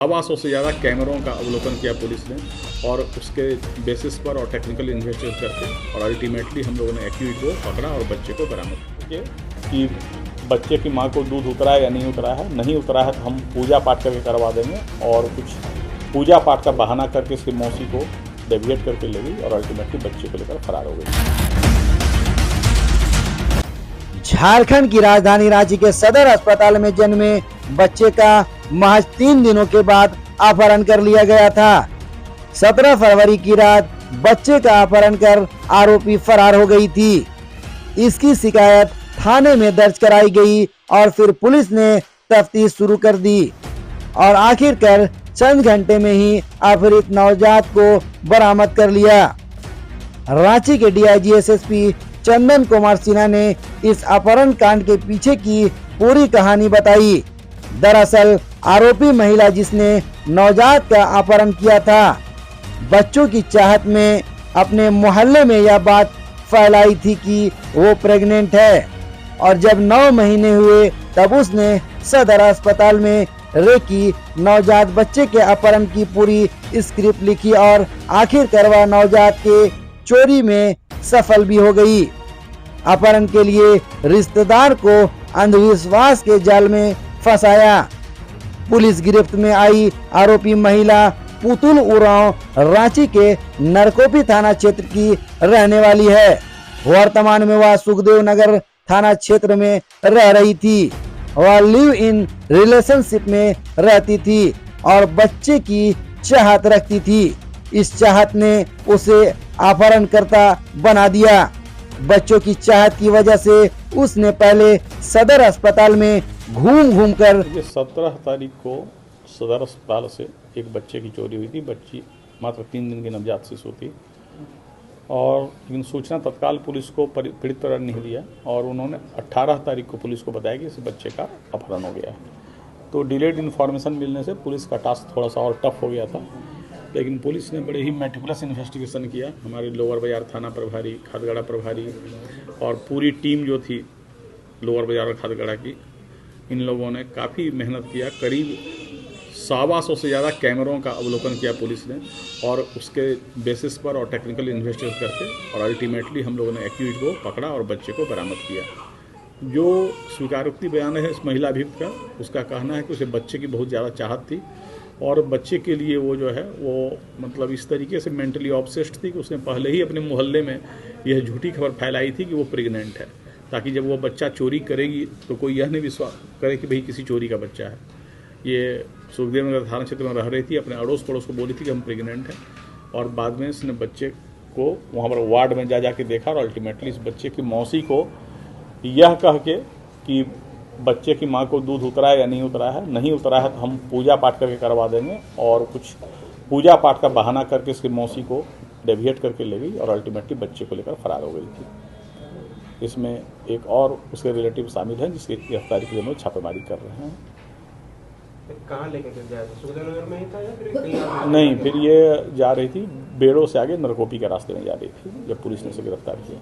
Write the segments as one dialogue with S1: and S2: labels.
S1: 800 से ज़्यादा कैमरों का अवलोकन किया पुलिस ने और उसके बेसिस पर और टेक्निकल इन्वेस्टिगेशन करके और अल्टीमेटली हम लोगों ने एक्यूज को पकड़ा और बच्चे को बरामद किया कि बच्चे की माँ को दूध उतरा है या नहीं उतरा है। नहीं उतरा है तो हम पूजा पाठ करके करवा देंगे और कुछ पूजा पाठ का बहाना करके इसकी मौसी को डेविएट करके ले गई और अल्टीमेटली बच्चे को लेकर फरार हो गई।
S2: झारखंड की राजधानी रांची के सदर अस्पताल में जन्मे बच्चे का महज 3 दिनों के बाद अपहरण कर लिया गया था। 17 फरवरी की रात बच्चे का अपहरण कर आरोपी फरार हो गई थी। इसकी शिकायत थाने में दर्ज कराई गई और फिर पुलिस ने तफ्तीश शुरू कर दी और आखिरकार चंद घंटे में ही अपहृत नवजात को बरामद कर लिया। रांची के डीआईजी एसएसपी चंदन कुमार सिन्हा ने इस अपहरण कांड के पीछे की पूरी कहानी बताई। दरअसल आरोपी महिला जिसने नवजात का अपहरण किया था, बच्चों की चाहत में अपने मोहल्ले में यह बात फैलाई थी कि वो प्रेग्नेंट है और जब 9 महीने हुए तब उसने सदर अस्पताल में रेकी नवजात बच्चे के अपहरण की पूरी स्क्रिप्ट लिखी और आखिरकार वह नवजात के चोरी में सफल भी हो गई। अपहरण के लिए रिश्तेदार को अंधविश्वास के जाल में फंसाया। पुलिस गिरफ्त में आई आरोपी महिला पुतुल उरांव रांची के नरकोपी थाना क्षेत्र की रहने वाली है। वर्तमान में वह सुखदेव नगर थाना क्षेत्र में रह रही थी। वह लिव इन रिलेशनशिप में रहती थी और बच्चे की चाहत रखती थी। इस चाहत ने उसे अपहरणकर्ता बना दिया। बच्चों की चाहत की वजह से उसने पहले सदर अस्पताल में घूम कर
S1: 17 तारीख को सदर अस्पताल से एक बच्चे की चोरी हुई थी। बच्ची मात्र 3 दिन की नवजात शिशु थी और लेकिन सूचना तत्काल पुलिस को पीड़ित पर नहीं दिया और उन्होंने 18 तारीख को पुलिस को बताया कि इस बच्चे का अपहरण हो गया है। तो डिलेड इन्फॉर्मेशन मिलने से पुलिस का टास्क थोड़ा सा और टफ हो गया था, लेकिन पुलिस ने बड़े ही मेटिकुलस इन्वेस्टिगेशन किया। हमारे लोअर बाजार थाना प्रभारी, खादगड़ा प्रभारी और पूरी टीम जो थी लोअर बाजार और खादगड़ा की, इन लोगों ने काफ़ी मेहनत किया। करीब 125 से ज़्यादा कैमरों का अवलोकन किया पुलिस ने और उसके बेसिस पर और टेक्निकल इन्वेस्टिगेशन करके और अल्टीमेटली हम लोगों ने एक्यूज को पकड़ा और बच्चे को बरामद किया। जो स्वीकारोक्ति बयान है इस महिला अभियुक्त का, उसका कहना है कि उसे बच्चे की बहुत ज़्यादा चाहत थी और बच्चे के लिए वो जो है वो मतलब इस तरीके से मेंटली ऑब्सेस्ड थी कि उसने पहले ही अपने मोहल्ले में यह झूठी खबर फैलाई थी कि वो प्रेग्नेंट है, ताकि जब वो बच्चा चोरी करेगी तो कोई यह नहीं विश्वास करे कि भाई किसी चोरी का बच्चा है। ये सुखदेव नगर थाना क्षेत्र में रह रही थी, अपने अड़ोस पड़ोस को बोली थी कि हम प्रेग्नेंट हैं और बाद में इसने बच्चे को वहाँ पर वार्ड में जा के देखा और अल्टीमेटली इस बच्चे की मौसी को यह कह के कि बच्चे की माँ को दूध उतरा है या नहीं उतरा है। नहीं उतरा है तो हम पूजा पाठ करके करवा देंगे और कुछ पूजा पाठ का बहाना करके इसकी मौसी को डेविएट करके ले गई और अल्टीमेटली बच्चे को लेकर फरार हो गई थी। इसमें एक और उसके रिलेटिव शामिल हैं जिसकी गिरफ्तारी के लिए हम लोग छापेमारी कर रहे हैं।
S3: कहाँ लेकर जाए? सुखदेव में ही था या फिर
S1: नहीं, फिर ये जा रही थी बेड़ों से आगे नरकोपी के रास्ते में जा रही थी जब पुलिस ने उसे गिरफ्तार किया।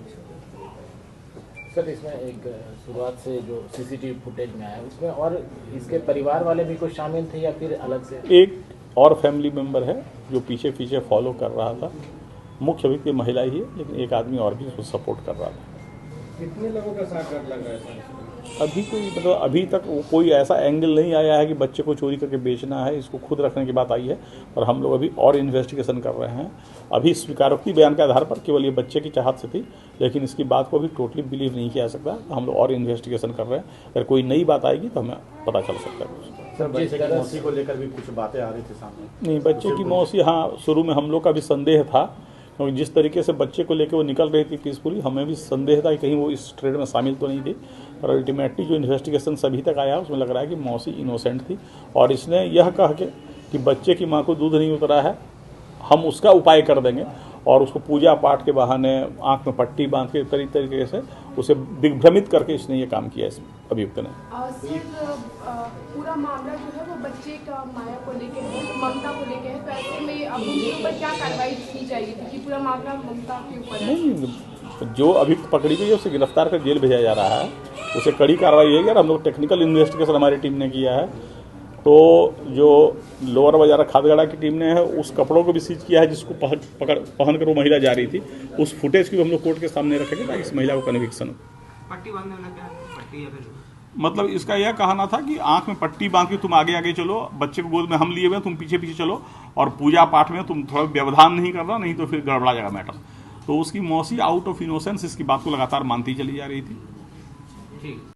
S4: सर, इसमें एक शुरुआत से जो सीसीटीवी फुटेज में आया उसमें और इसके परिवार वाले भी कुछ शामिल थे या फिर अलग से? एक
S1: और फैमिली मेंबर है जो पीछे पीछे फॉलो कर रहा था। मुख्य अभियुक्त महिला ही है, लेकिन एक आदमी और भी उसको सपोर्ट कर रहा था।
S3: कितने लोगों का साथ लग रहा है सर?
S1: अभी कोई मतलब अभी तक कोई ऐसा एंगल नहीं आया है कि बच्चे को चोरी करके बेचना है, इसको खुद रखने की बात आई है और हम लोग अभी और इन्वेस्टिगेशन कर रहे हैं। अभी स्वीकारोक्ति बयान के आधार पर केवल ये बच्चे की चाहत से थी, लेकिन इसकी बात को अभी टोटली बिलीव नहीं किया जा सकता। हम लोग और इन्वेस्टिगेशन कर रहे हैं, अगर कोई नई बात आएगी तो हमें पता चल सकता है।
S3: सर, बच्चे की मौसी को लेकर भी कुछ बातें आ रही थी सामने?
S1: नहीं, बच्चे की मौसी, हाँ, शुरू में हम लोग का भी संदेह था क्योंकि जिस तरीके से बच्चे को लेकर वो निकल रही थी पीसफुली, हमें भी संदेह था कि कहीं वो इस ट्रेड में शामिल तो नहीं थी। और अल्टीमेटली जो इन्वेस्टिगेशन अभी तक आया उसमें लग रहा है कि मौसी इनोसेंट थी और इसने यह कह के कि बच्चे की माँ को दूध नहीं उतरा है, हम उसका उपाय कर देंगे और उसको पूजा पाठ के बहाने आँख में पट्टी बांध के तरीके से उसे दिग्भ्रमित करके इसने ये काम किया इस अभियुक्त ने।
S5: पूरा मामला जो है वो बच्चे का माया को लेकर है, ममता को लेकर है, तो ऐसे में अब उनके ऊपर क्या कार्रवाई की जाएगी कि पूरा मामला ममता के ऊपर है?
S1: नहीं, जो अभियुक्त पकड़ी गई है उसे गिरफ्तार कर जेल भेजा जा रहा है, उसे कड़ी कार्रवाई है। हम लोग टेक्निकल इन्वेस्टिगेशन हमारी टीम ने किया है तो जो लोअर बाजार खादगड़ा की टीम ने है उस कपड़ों को भी सीज किया है जिसको पहन कर वो महिला जा रही थी। उस फुटेज की भी हम लोग कोर्ट के सामने रखेंगे ताकि इस महिला को कन्विक्शन हो।
S3: पट्टी बांधने वाला क्या पट्टी या फिर
S1: मतलब इसका यह कहना था कि आंख में पट्टी बांध के तुम आगे आगे चलो, बच्चे को गोद में हम लिए हुए तुम पीछे पीछे चलो, और पूजा पाठ में तुम थोड़ा व्यवधान नहीं करना, नहीं तो फिर गड़बड़ा जाएगा मैटर। तो उसकी मौसी आउट ऑफ इनोसेंस इसकी बात को लगातार मानती चली जा रही थी।
S3: ठीक।